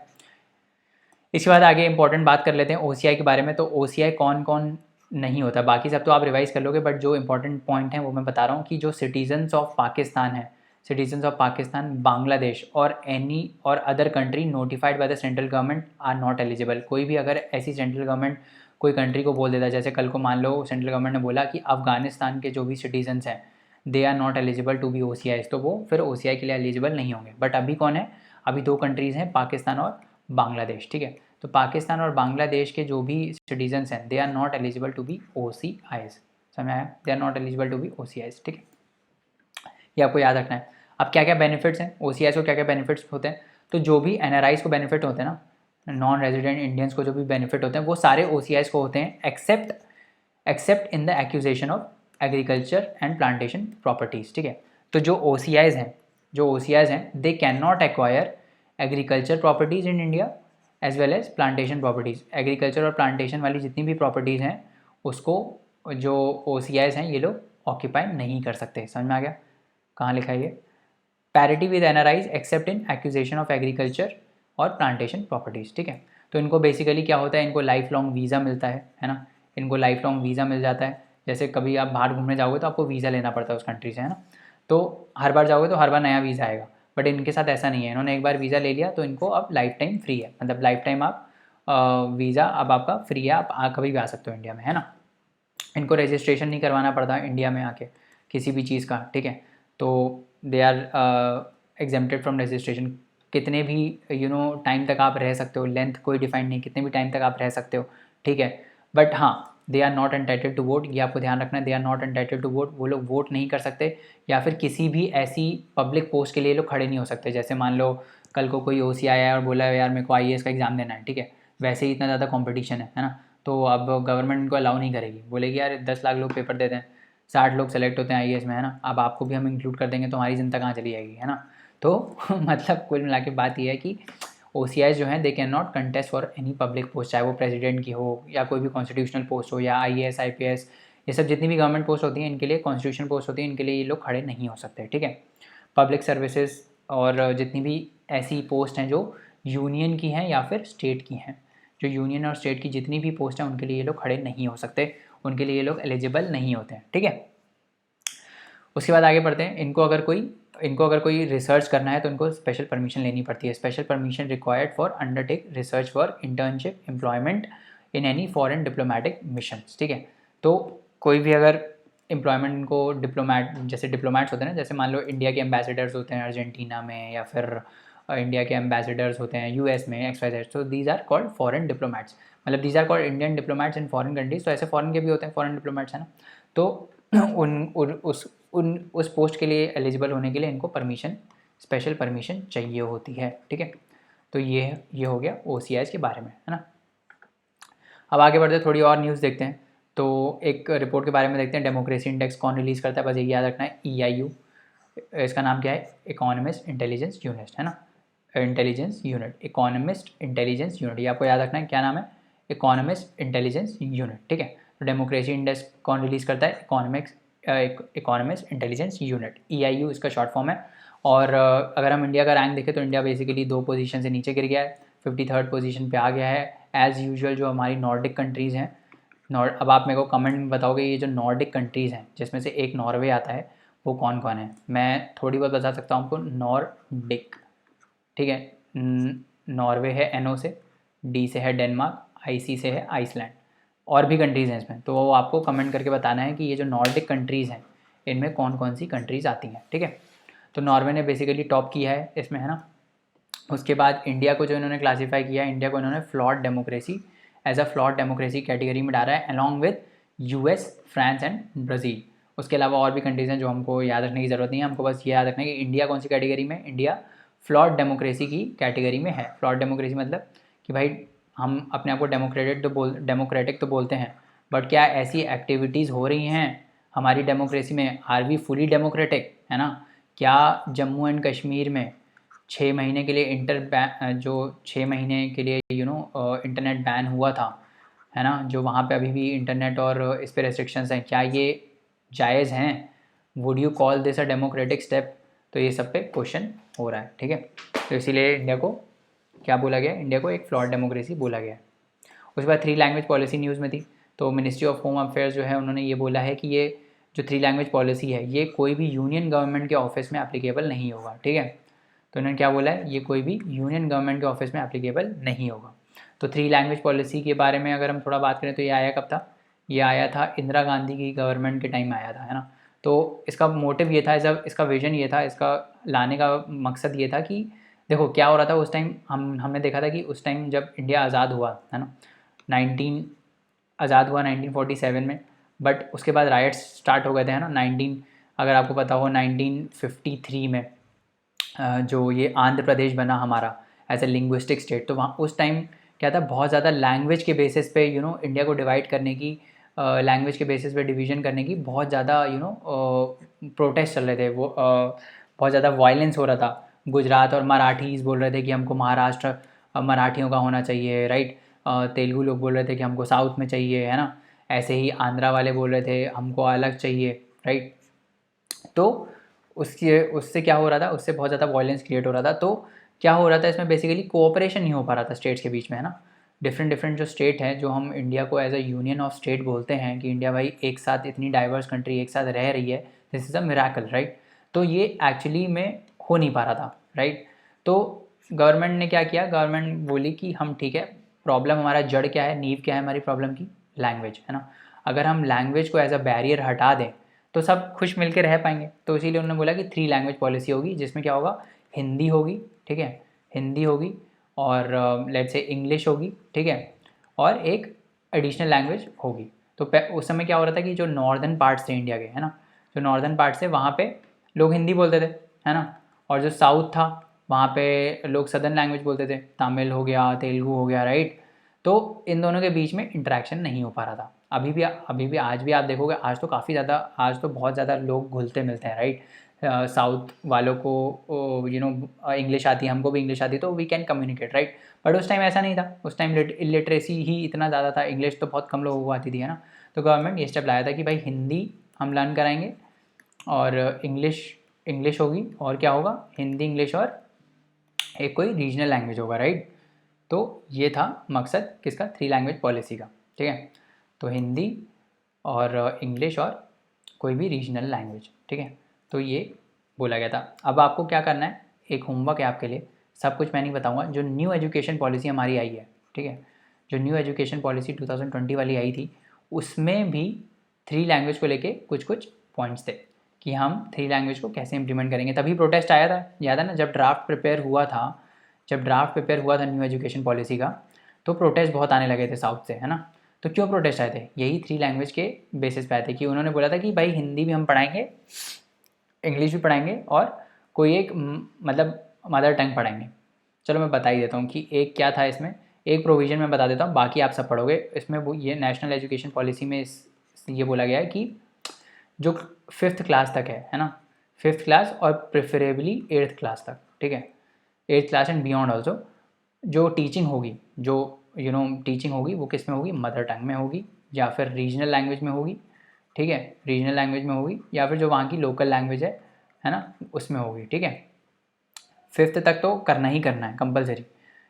इसके बाद आगे इंपॉर्टेंट बात कर लेते हैं OCI के बारे में। तो OCI कौन कौन नहीं होता, बाकी सब तो आप रिवाइज कर लोगे, बट जो इंपॉर्टेंट पॉइंट है वो मैं बता रहा हूँ कि जो सिटीजन्स ऑफ पाकिस्तान है, सिटीजन्स ऑफ पाकिस्तान, बांग्लादेश और एनी और other country notified by the central government are not eligible. कोई भी अगर ऐसी सेंट्रल गवर्नमेंट कोई कंट्री को बोल देता है, जैसे कल को मान लो सेंट्रल गवर्नमेंट ने बोला कि अफगानिस्तान के जो भी सिटीजन्स हैं they are not eligible to be OCI, तो वो फिर OCI के लिए एलिजिबल नहीं होंगे। बट अभी कौन है, अभी 2 कंट्रीज़ हैं, पाकिस्तान और बांग्लादेश, ठीक है। तो पाकिस्तान और बांग्लादेश के जो भी सिटीजन्स हैं they are not eligible to be OCIs। समझ आया, they are not eligible to be OCIs, ठीक है। ये आपको याद रखना है। अब क्या क्या बेनिफिट्स हैं OCIs को, क्या क्या बेनिफिट्स होते हैं, तो जो भी NRIs को बेनिफिट होते हैं ना, नॉन रेजिडेंट इंडियंस को जो भी बेनिफिट होते हैं वो सारे OCIs को होते हैं, except in the acquisition of agriculture and plantation properties, ठीक है। तो जो OCIs हैं, they can not acquire agriculture properties in India as well as plantation properties. Agriculture और प्लांटेशन वाली जितनी भी प्रॉपर्टीज़ हैं उसको जो OCIs हैं ये लोग ऑक्यूपाई नहीं कर सकते। समझ में आ गया, कहाँ लिखा है ये, parity with NRIs accept in accusation of agriculture और प्लांटेशन प्रॉपर्टीज़, ठीक है। तो इनको बेसिकली क्या होता है, इनको लाइफ लॉन्ग वीज़ा मिलता है ना, इनको लाइफ लॉन्ग वीज़ा मिल जाता है। जैसे कभी आप बाहर घूमने जाओगे तो आपको वीज़ा लेना पड़ता है उस कंट्री से, है ना, तो हर बार जाओगे तो हर बार नया वीज़ा आएगा। बट इनके साथ ऐसा नहीं है, इन्होंने एक बार वीज़ा ले लिया तो इनको अब लाइफ टाइम फ्री है, मतलब लाइफ टाइम आप वीज़ा अब आपका फ्री है, आप कभी भी आ सकते हो इंडिया में, है ना। इनको रजिस्ट्रेशन नहीं करवाना पड़ता इंडिया में आके किसी भी चीज़ का, ठीक है। तो they are exempted from registration. कितने भी टाइम तक आप रह सकते हो, लेंथ कोई डिफाइन नहीं, कितने भी टाइम तक आप रह सकते हो, ठीक है। बट हाँ, they are not entitled to vote, ये आपको ध्यान रखना है, they are not entitled to vote. वो लोग वोट नहीं कर सकते, या फिर किसी भी ऐसी पब्लिक पोस्ट के लिए लोग खड़े नहीं हो सकते। जैसे मान लो कल को कोई OC आया है और बोला यार मेरे को IAS का एग्ज़ाम देना है, ठीक है, वैसे ही इतना ज़्यादा कॉम्पिटिशन है ना, तो अब गवर्नमेंट इनको अलाउ नहीं करेगी, बोलेगी यार 10 लाख लोग पेपर देते हैं, 60 लोग सेलेक्ट होते हैं IAS में, है ना, अब आपको भी हम इंक्लूड कर देंगे तो हमारी जनता कहाँ चली जाएगी, है ना। तो मतलब कुल मिला के बात यह है कि OCIs जो हैं they can not contest for any public post, चाहे वो प्रेसिडेंट की हो या कोई भी कॉन्स्टिट्यूशनल पोस्ट हो, या IAS IPS, ये सब जितनी भी गवर्नमेंट पोस्ट होती हैं इनके लिए, कॉन्स्टिट्यूशन पोस्ट होती है, इनके लिए ये लोग खड़े नहीं हो सकते, ठीक है। पब्लिक सर्विसेज और जितनी भी ऐसी पोस्ट हैं जो यूनियन की हैं या फिर स्टेट की हैं, जो यूनियन और स्टेट की जितनी भी पोस्ट हैं उनके लिए ये लोग खड़े नहीं हो सकते, उनके लिए ये लोग एलिजिबल नहीं होते हैं, ठीक है। उसके बाद आगे बढ़ते हैं। इनको अगर कोई रिसर्च करना है तो इनको स्पेशल परमिशन लेनी पड़ती है। Special permission required for undertake research work, internship, employment in any foreign diplomatic missions, ठीक है। तो कोई भी अगर एम्प्लॉयमेंट को डिप्लोमेट, जैसे डिप्लोमेट्स होते हैं ना, जैसे मान लो इंडिया के एम्बेसडर्स होते हैं अर्जेंटीना में, या फिर इंडिया के एम्बेसडर्स होते हैं यूएस में, XYZ, तो these are called foreign diplomats, मतलब these are called Indian diplomats in foreign countries. तो ऐसे फॉरेन के भी होते हैं फॉरेन डिप्लोमेट्स, है ना। तो उस पोस्ट के लिए एलिजिबल होने के लिए इनको परमिशन, स्पेशल परमिशन चाहिए होती है, ठीक है। तो ये हो गया OCIs के बारे में, है ना। अब आगे बढ़ते थोड़ी और न्यूज़ देखते हैं। तो एक रिपोर्ट के बारे में देखते हैं, डेमोक्रेसी इंडेक्स कौन रिलीज़ करता है, बस यही याद रखना है, EIU। इसका नाम क्या है, इकोनॉमिस्ट इंटेलिजेंस यूनिट, है ना, intelligence unit, economist intelligence unit, ये आपको याद रखना है, क्या नाम है, इकोनॉमिस्ट इंटेलिजेंस यूनिट, ठीक है। तो डेमोक्रेसी इंडेक्स कौन रिलीज़ करता है, इकोनॉमिस्ट इंटेलिजेंस यूनिट, EIU इसका शॉर्ट फॉर्म है। और अगर हम इंडिया का रैंक देखें तो इंडिया बेसिकली 2 पोजीशन से नीचे गिर गया है, 53rd पोजीशन पे आ गया है। एज़ यूजुअल जो हमारी नॉर्डिक कंट्रीज़ हैं, अब आप मेरे को कमेंट में बताओगे ये जो नॉर्डिक कंट्रीज़ हैं जिसमें से एक नॉर्वे आता है, वो कौन कौन है। मैं थोड़ी बहुत बता सकता हूँ आपको, नॉर्डिक, ठीक है। नॉर्वे है NO से, D से है डेनमार्क, IC से है आइसलैंड, और भी कंट्रीज़ हैं इसमें, तो वो आपको कमेंट करके बताना है कि ये जो नॉर्डिक कंट्रीज़ हैं इनमें कौन कौन सी कंट्रीज़ आती हैं, ठीक है। तो नॉर्वे ने बेसिकली टॉप किया है इसमें, है ना। उसके बाद इंडिया को जो इन्होंने क्लासीफाई किया है, इंडिया को इन्होंने flawed democracy, as a flawed democracy category में डाला है, along with US, France and Brazil. उसके अलावा और भी कंट्रीज़ हैं जो हमको याद रखने की ज़रूरत नहीं है, हमको बस ये याद रखना है कि इंडिया कौन सी कैटेगरी में, इंडिया फ्लॉड डेमोक्रेसी की कैटेगरी में है। फ्लॉड डेमोक्रेसी मतलब कि भाई हम अपने आप को डेमोक्रेटिक तो बोलते हैं, बट क्या ऐसी एक्टिविटीज़ हो रही हैं हमारी डेमोक्रेसी में, आर वी फुली डेमोक्रेटिक, है ना। क्या जम्मू एंड कश्मीर में 6 महीने के लिए जो 6 महीने के लिए इंटरनेट बैन हुआ था, है ना, जो वहाँ पे अभी भी इंटरनेट और इस पे रेस्ट्रिक्शंस हैं, क्या ये जायज़ हैं, would you call this a democratic step. तो ये सब पे क्वेश्चन हो रहा है, ठीक है। तो इसीलिए इंडिया को क्या बोला गया, इंडिया को एक फ्लॉड डेमोक्रेसी बोला गया। उसके बाद 3 लैंग्वेज पॉलिसी न्यूज़ में थी, तो मिनिस्ट्री ऑफ होम अफेयर्स जो है उन्होंने ये बोला है कि ये जो 3 लैंग्वेज पॉलिसी है ये कोई भी यूनियन गवर्नमेंट के ऑफिस में एप्लीकेबल नहीं होगा, ठीक है। तो उन्होंने क्या बोला है, ये कोई भी यूनियन गवर्नमेंट के ऑफिस में एप्लीकेबल नहीं होगा। तो 3 लैंग्वेज पॉलिसी के बारे में अगर हम थोड़ा बात करें तो ये आया कब था, ये आया था इंदिरा गांधी की गवर्नमेंट के टाइम में आया था, है ना। तो इसका मोटिव ये था, इसका विजन ये था, इसका लाने का मकसद ये था कि देखो क्या हो रहा था उस टाइम, हमने देखा था कि उस टाइम जब इंडिया आज़ाद हुआ, है ना, 19 आज़ाद हुआ 1947 में, बट उसके बाद राइट्स स्टार्ट हो गए थे, है ना। 19 अगर आपको पता हो 1953 में जो ये आंध्र प्रदेश बना हमारा एज ए लिंग्विस्टिक स्टेट, तो वहाँ उस टाइम क्या था, बहुत ज़्यादा लैंग्वेज के बेसिस पे इंडिया को डिवाइड करने की, लैंग्वेज के बेसिस पे डिवीज़न करने की बहुत ज़्यादा प्रोटेस्ट चल रहे थे, वो बहुत ज़्यादा वायलेंस हो रहा था। गुजरात और मराठीज़ बोल रहे थे कि हमको महाराष्ट्र मराठियों का होना चाहिए, राइट। तेलुगु लोग बोल रहे थे कि हमको साउथ में चाहिए, है ना। ऐसे ही आंध्रा वाले बोल रहे थे हमको अलग चाहिए, राइट। तो उससे क्या हो रहा था, उससे बहुत ज़्यादा वायलेंस क्रिएट हो रहा था। तो क्या हो रहा था इसमें, बेसिकली कोऑपरेशन नहीं हो पा रहा था स्टेट्स के बीच में, है ना। डिफरेंट जो स्टेट हैं, जो हम इंडिया को as a union of state बोलते हैं कि इंडिया भाई एक साथ इतनी डाइवर्स कंट्री एक साथ रह रही है, this is a miracle, right. तो ये एक्चुअली में हो नहीं पा रहा था, राइट। तो गवर्नमेंट ने क्या किया, गवर्नमेंट बोली कि हम ठीक है, प्रॉब्लम हमारा जड़ क्या है, नींव क्या है हमारी प्रॉब्लम की, लैंग्वेज, है ना। अगर हम लैंग्वेज को एज अ बैरियर हटा दें तो सब खुश मिल के रह पाएंगे। तो इसीलिए उन्होंने बोला कि 3 लैंग्वेज पॉलिसी होगी, जिसमें क्या होगा, हिंदी होगी, ठीक है, हिंदी होगी, और लेट्स से इंग्लिश होगी, ठीक है, और एक एडिशनल लैंग्वेज होगी। तो उस समय क्या हो रहा था कि जो नॉर्दर्न पार्ट्स थे इंडिया के, है ना, जो नॉर्दर्न पार्ट्स थे वहाँ पे लोग हिंदी बोलते थे, है ना, और जो साउथ था वहाँ पे लोग सदर्न लैंग्वेज बोलते थे, तमिल हो गया, तेलुगु हो गया, राइट। तो इन दोनों के बीच में इंटरेक्शन नहीं हो पा रहा था। अभी भी आज भी आप देखोगे, आज तो काफ़ी ज़्यादा, आज तो बहुत ज़्यादा लोग घुलते मिलते हैं, राइट। साउथ वालों को इंग्लिश आती है, हमको भी इंग्लिश आती है, तो we can communicate, right. But उस टाइम ऐसा नहीं था, उस टाइम इलिटरेसी ही इतना ज़्यादा था, इंग्लिश तो बहुत कम लोगों को आती थी, है ना। तो गवर्नमेंट ये स्टेप लाया था कि भाई हिंदी हम लर्न कराएंगे, और इंग्लिश इंग्लिश होगी, और क्या होगा, हिंदी इंग्लिश और एक कोई रीजनल लैंग्वेज होगा, राइट। तो ये था मकसद किसका, 3 लैंग्वेज पॉलिसी का, ठीक है। तो हिंदी और इंग्लिश और कोई भी रीजनल लैंग्वेज, ठीक है। तो ये बोला गया था। अब आपको क्या करना है, एक होमवर्क है आपके लिए, सब कुछ मैं नहीं बताऊंगा, जो न्यू एजुकेशन पॉलिसी हमारी आई है, ठीक है, जो न्यू एजुकेशन पॉलिसी 2020 वाली आई थी, उसमें भी 3 लैंग्वेज को लेके कुछ कुछ पॉइंट्स थे कि हम 3 लैंग्वेज को कैसे इम्प्लीमेंट करेंगे। तभी प्रोटेस्ट आया था, याद है ना, जब ड्राफ्ट प्रिपेयर हुआ था न्यू एजुकेशन पॉलिसी का, तो प्रोटेस्ट बहुत आने लगे थे साउथ से, है ना। तो क्यों प्रोटेस्ट आए थे? यही 3 लैंग्वेज के बेसिस पे आए थे कि उन्होंने बोला था कि भाई हिंदी भी हम पढ़ाएंगे, इंग्लिश भी पढ़ाएंगे और कोई एक मतलब मदर टंग पढ़ाएंगे। चलो मैं बता ही देता हूँ कि एक क्या था इसमें, एक प्रोविज़न मैं बता देता हूँ, बाकी आप सब पढ़ोगे। इसमें वो ये नेशनल एजुकेशन पॉलिसी में ये बोला गया है कि जो 5th क्लास तक है ना, 5th क्लास और प्रेफरेबली 8th क्लास तक, ठीक है, 8th class and beyond also, जो टीचिंग होगी, जो टीचिंग होगी वो किस में होगी, मदर टंग में होगी या फिर रीजनल लैंग्वेज में होगी, ठीक है, रीजनल लैंग्वेज में होगी या फिर जो वहाँ की लोकल लैंग्वेज है ना, उसमें होगी, ठीक है। 5th तक तो करना ही करना है कंपलसरी,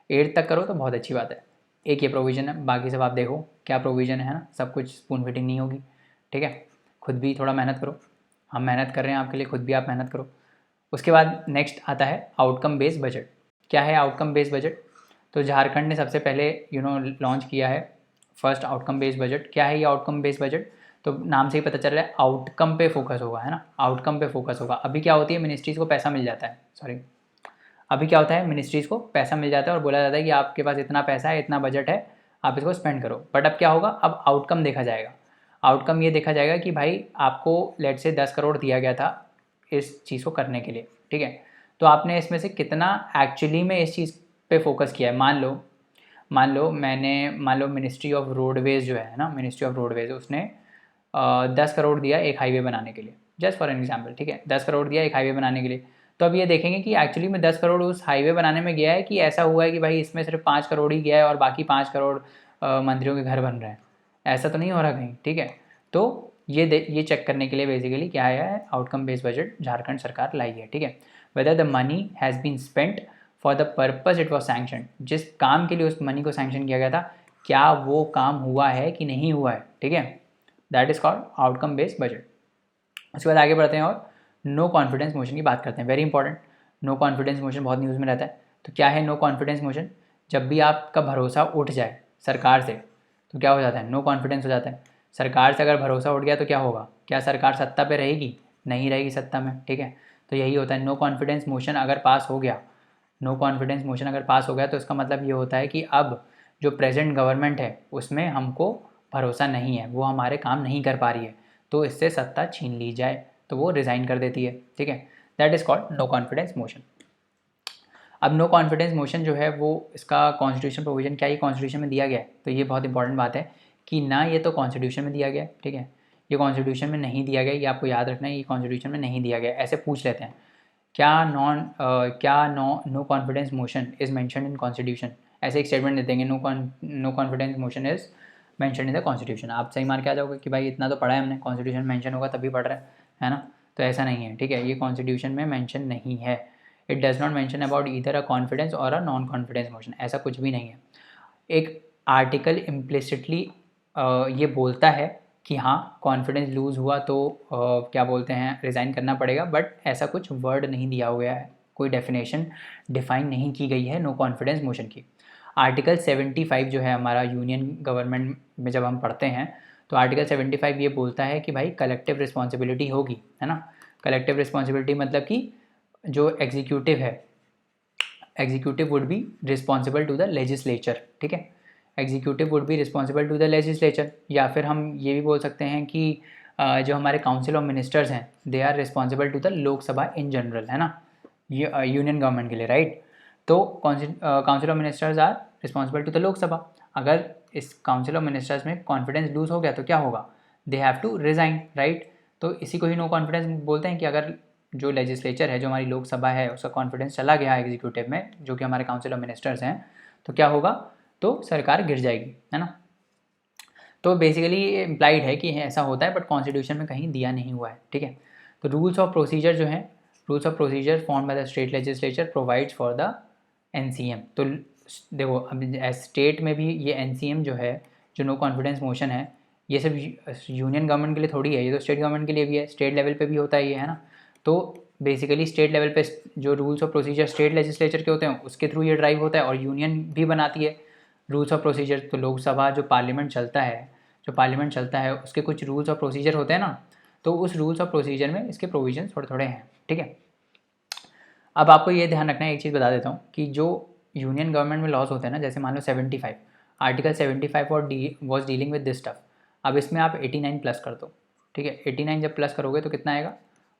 8th तक करो तो बहुत अच्छी बात है। एक ये प्रोविज़न है, बाकी सब आप देखो क्या प्रोविज़न है ना, सब कुछ स्पून फिटिंग नहीं होगी, ठीक है। खुद भी थोड़ा मेहनत करो, हम मेहनत कर रहे हैं आपके लिए, खुद भी आप मेहनत करो। उसके बाद नेक्स्ट आता है आउटकम बेस्ड बजट। क्या है आउटकम बेस्ड बजट? तो झारखंड ने सबसे पहले लॉन्च किया है फर्स्ट आउटकम बेस्ड बजट। क्या है ये आउटकम बेस्ड बजट? तो नाम से ही पता चल रहा है आउटकम पे फोकस होगा, है ना, आउटकम पे फोकस होगा। अभी क्या होती है, मिनिस्ट्रीज़ को पैसा मिल जाता है, अभी क्या होता है, मिनिस्ट्रीज़ को पैसा मिल जाता है और बोला जाता है कि आपके पास इतना पैसा है, इतना बजट है, आप इसको स्पेंड करो। बट अब क्या होगा, अब आउटकम देखा जाएगा। आउटकम ये देखा जाएगा कि भाई आपको लेट से 10 करोड़ दिया गया था इस चीज़ को करने के लिए, ठीक है, तो आपने इसमें से कितना एक्चुअली में इस चीज़ पे फोकस किया है। मान लो मिनिस्ट्री ऑफ रोडवेज़ जो है ना, मिनिस्ट्री ऑफ रोडवेज़ उसने 10 करोड़ दिया एक हाईवे बनाने के लिए, जस्ट फॉर एन एग्जाम्पल, ठीक है, 10 करोड़ दिया एक हाईवे बनाने के लिए। तो अब ये देखेंगे कि एक्चुअली में 10 करोड़ उस हाईवे बनाने में गया है कि ऐसा हुआ है कि भाई इसमें सिर्फ 5 करोड़ ही गया है और बाकी 5 करोड़ मंत्रियों के घर बन रहे हैं, ऐसा तो नहीं हो रहा कहीं, ठीक है। तो ये चेक करने के लिए बेसिकली क्या है, आउटकम बेस्ड बजट झारखंड सरकार लाई है, ठीक है। Whether the money has been spent for the purpose it was sanction, जिस काम के लिए उस मनी को सैंक्शन किया गया था, क्या वो काम हुआ है कि नहीं हुआ है, ठीक है, that is called outcome based budget. उसके बाद आगे बढ़ते हैं और नो कॉन्फिडेंस मोशन की बात करते हैं, very important. No confidence motion बहुत न्यूज़ में रहता है। तो क्या है नो कॉन्फिडेंस मोशन? जब भी आपका भरोसा उठ जाए सरकार से तो क्या हो जाता है, नो कॉन्फिडेंस हो जाता है। सरकार से अगर भरोसा उठ गया तो क्या होगा, क्या सरकार सत्ता पे रहेगी? नहीं रहेगी सत्ता में, ठीक है। तो यही होता है नो कॉन्फिडेंस मोशन अगर पास हो गया, नो कॉन्फिडेंस मोशन अगर पास हो गया तो इसका मतलब ये होता है कि अब जो प्रेजेंट गवर्नमेंट है उसमें हमको भरोसा नहीं है, वो हमारे काम नहीं कर पा रही है, तो इससे सत्ता छीन ली जाए, तो वो रिज़ाइन कर देती है, ठीक है। That is called no confidence motion. अब नो कॉन्फिडेंस मोशन जो है वो इसका कॉन्स्टिट्यूशन प्रोविजन क्या ये कॉन्स्टिट्यूशन में दिया गया है? तो ये बहुत इंपॉर्टेंट बात है कि ना ये तो कॉन्स्टिट्यूशन में दिया गया है, ठीक है, ये कॉन्स्टिट्यूशन में नहीं दिया गया, ये आपको याद रखना है, ये कॉन्स्टिट्यूशन में नहीं दिया गया। ऐसे पूछ लेते हैं क्या no confidence motion is mentioned in constitution, ऐसे एक स्टेटमेंट दे देंगे, no confidence motion is mentioned in the constitution. आप सही मार के आ जाओगे कि भाई इतना तो पढ़ा है हमने, कॉन्स्टिट्यूशन मेंशन होगा तभी पढ़ रहे हैं, है ना। तो ऐसा नहीं है, ठीक है, ये कॉन्स्टिट्यूशन में मेंशन नहीं है। It does not mention about either a confidence और अ नॉन कॉन्फिडेंस मोशन, ऐसा कुछ भी नहीं है। एक आर्टिकल इम्प्लिसिटली ये बोलता है कि हाँ कॉन्फिडेंस लूज़ हुआ तो क्या बोलते हैं, रिज़ाइन करना पड़ेगा, बट ऐसा कुछ वर्ड नहीं दिया हुआ है, कोई डेफिनेशन डिफाइन नहीं की गई है नो कॉन्फिडेंस मोशन की। आर्टिकल 75 जो है हमारा यूनियन गवर्नमेंट में जब हम पढ़ते हैं तो आर्टिकल 75 ये बोलता है कि भाई कलेक्टिव रिस्पॉन्सिबिलिटी होगी, है ना। कलेक्टिव रिस्पॉन्सिबिलिटी मतलब कि जो एग्जीक्यूटिव है, executive would be responsible to the legislature, ठीक है, executive would be responsible to the legislature. या फिर हम ये भी बोल सकते हैं कि जो हमारे काउंसिल ऑफ मिनिस्टर्स हैं they are responsible to the Lok Sabha in general, है ना, ये यूनियन गवर्नमेंट के लिए, राइट। तो council of ministers are responsible to the Lok Sabha. अगर इस काउंसिल ऑफ मिनिस्टर्स में कॉन्फिडेंस लूज हो गया तो क्या होगा, they have to resign, right. तो इसी को ही नो कॉन्फिडेंस बोलते हैं कि अगर जो लेजिस्लेचर है, जो हमारी लोकसभा है, उसका कॉन्फिडेंस चला गया एग्जीक्यूटिव में, जो कि हमारे काउंसिल ऑफ मिनिस्टर्स हैं, तो क्या होगा, तो सरकार गिर जाएगी, है ना। तो बेसिकली ये इम्प्लाइड है कि ऐसा होता है, बट कॉन्स्टिट्यूशन में कहीं दिया नहीं हुआ है, ठीक है। तो रूल्स ऑफ प्रोसीजर जो हैं, rules of procedure form by the state legislature provides for the NCM. तो देखो अब स्टेट में भी ये एनसीएम जो है, जो नो कॉन्फिडेंस मोशन है, ये सिर्फ यूनियन गवर्नमेंट के लिए थोड़ी है, ये तो स्टेट गवर्नमेंट के लिए भी है, स्टेट लेवल पे भी होता है ये, है ना। तो बेसिकली स्टेट लेवल पे जो rules of procedure state legislature के होते हैं उसके थ्रू ये ड्राइव होता है, और यूनियन भी बनाती है रूल्स ऑफ प्रोसीजर। तो लोकसभा जो पार्लियामेंट चलता है, जो पार्लियामेंट चलता है उसके कुछ रूल्स और प्रोसीजर होते हैं ना, तो उस रूल्स और प्रोसीजर में इसके प्रोविजन थोड़े थोड़े हैं, ठीक है। अब आपको ये ध्यान रखना है, एक चीज़ बता देता हूँ कि जो यूनियन गवर्नमेंट में लॉज होते हैं ना, जैसे मान लो 75 आर्टिकल 75 और was dealing with this stuff, अब इसमें आप 89 प्लस कर दो, ठीक है। 89 जब प्लस करोगे तो कितना आएगा,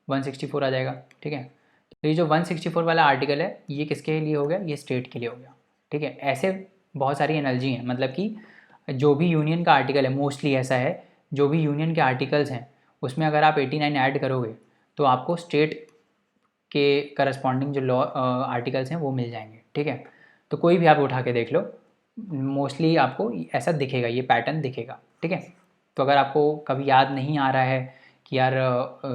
164 आ जाएगा, ठीक है। तो ये जो 164 वाला आर्टिकल है ये किसके लिए हो गया, ये स्टेट के लिए हो गया, ठीक है। ऐसे बहुत सारी एनर्जी हैं, मतलब कि जो भी यूनियन का आर्टिकल है, मोस्टली ऐसा है, जो भी यूनियन के आर्टिकल्स हैं उसमें अगर आप 89 ऐड करोगे तो आपको स्टेट के करस्पॉन्डिंग जो लॉ आर्टिकल्स हैं वो मिल जाएंगे, ठीक है। तो कोई भी आप उठा के देख लो, मोस्टली आपको ऐसा दिखेगा, ये पैटर्न दिखेगा, ठीक है। तो अगर आपको कभी याद नहीं आ रहा है कि यार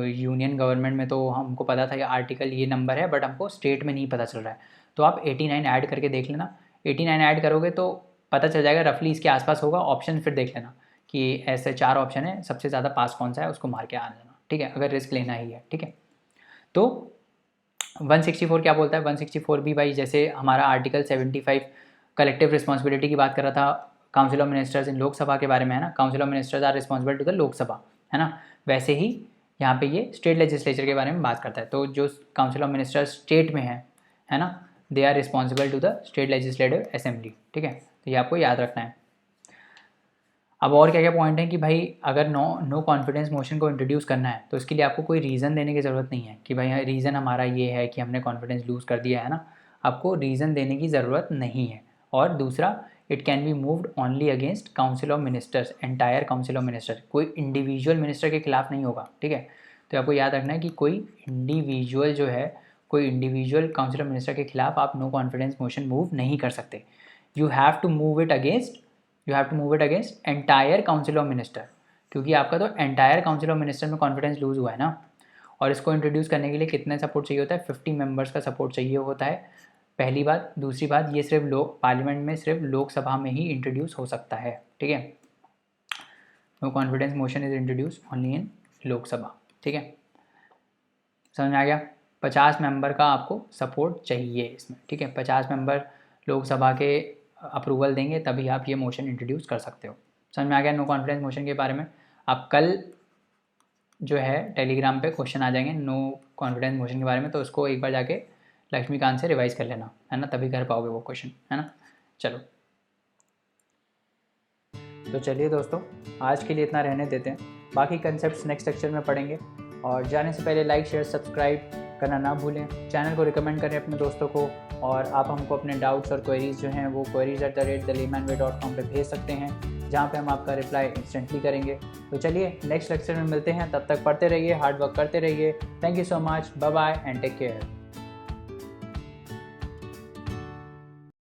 यूनियन गवर्नमेंट में तो हमको पता था कि आर्टिकल ये नंबर है बट हमको स्टेट में नहीं पता चल रहा है, तो आप 89 ऐड करके देख लेना। 89 ऐड करोगे तो पता चल जाएगा, रफली इसके आसपास होगा। ऑप्शन फिर देख लेना कि ऐसे 4 ऑप्शन है, सबसे ज़्यादा पास कौन सा है उसको मार के आ जाना, ठीक है, अगर रिस्क लेना ही है, ठीक है। तो 164 क्या बोलता है, 164 भी भाई जैसे हमारा आर्टिकल 75 कलेक्टिव रिस्पॉन्सिबिलिटी की बात कर रहा था, council of ministers in Lok Sabha के बारे में है ना, council of ministers are responsible to the Lok Sabha, है ना। वैसे ही यहाँ पे ये स्टेट लेजिस्लेचर के बारे में बात करता है, तो जो काउंसिल ऑफ मिनिस्टर्स स्टेट में है ना, they are responsible to the state legislative assembly, ठीक है। तो ये आपको याद रखना है। अब और क्या क्या पॉइंट है कि भाई अगर नो कॉन्फिडेंस मोशन को इंट्रोड्यूस करना है तो इसके लिए आपको कोई रीज़न देने की ज़रूरत नहीं है कि भाई रीज़न हमारा ये है कि हमने कॉन्फिडेंस लूज़ कर दिया है ना, आपको रीज़न देने की ज़रूरत नहीं है। और दूसरा, it can be moved only against council of ministers, entire council of minister, कोई इंडिविजुअल मिनिस्टर के खिलाफ नहीं होगा, ठीक है। तो आपको याद रखना है कि कोई इंडिविजुअल जो है, कोई इंडिविजुअल काउंसिल ऑफ मिनिस्टर के खिलाफ आप नो कॉन्फिडेंस मोशन मूव नहीं कर सकते। You have to move it against entire council of minister, क्योंकि आपका तो एंटायर काउंसिल ऑफ मिनिस्टर में कॉन्फिडेंस लूज़ हुआ है ना। और इसको इंट्रोड्यूस करने के लिए कितने सपोर्ट चाहिए होता है, 50 मेंबर्स का सपोर्ट चाहिए होता है, पहली बात। दूसरी बात, ये सिर्फ पार्लियामेंट में, सिर्फ लोकसभा में ही इंट्रोड्यूस हो सकता है, ठीक है। No confidence motion is introduce only in Lok Sabha, ठीक है। समझ में आ गया। 50 मेंबर का आपको सपोर्ट चाहिए इसमें, ठीक है। 50 मेंबर लोकसभा के अप्रूवल देंगे तभी आप ये मोशन इंट्रोड्यूस कर सकते हो। समझ में आ गया नो कॉन्फिडेंस मोशन के बारे में। आप कल जो है टेलीग्राम पे क्वेश्चन आ जाएंगे नो कॉन्फिडेंस मोशन के बारे में, तो उसको एक बार जाके लक्ष्मीकांत से रिवाइज कर लेना, है ना, तभी कर पाओगे वो क्वेश्चन, है ना। चलो तो चलिए दोस्तों, आज के लिए इतना रहने देते हैं, बाकी कंसेप्ट्स नेक्स्ट लेक्चर में पढ़ेंगे। और जाने से पहले लाइक शेयर सब्सक्राइब करना ना भूलें, चैनल को रिकमेंड करें अपने दोस्तों को, और आप हमको अपने डाउट्स और क्वेरीज़ जो हैं वो queries@thelaymanway.com पे भेज सकते हैं, जहाँ पे हम आपका रिप्लाई इंस्टेंटली करेंगे। तो चलिए नेक्स्ट लेक्चर में मिलते हैं, तब तक पढ़ते रहिए, हार्ड वर्क करते रहिए। Thank you so much, bye bye and take care.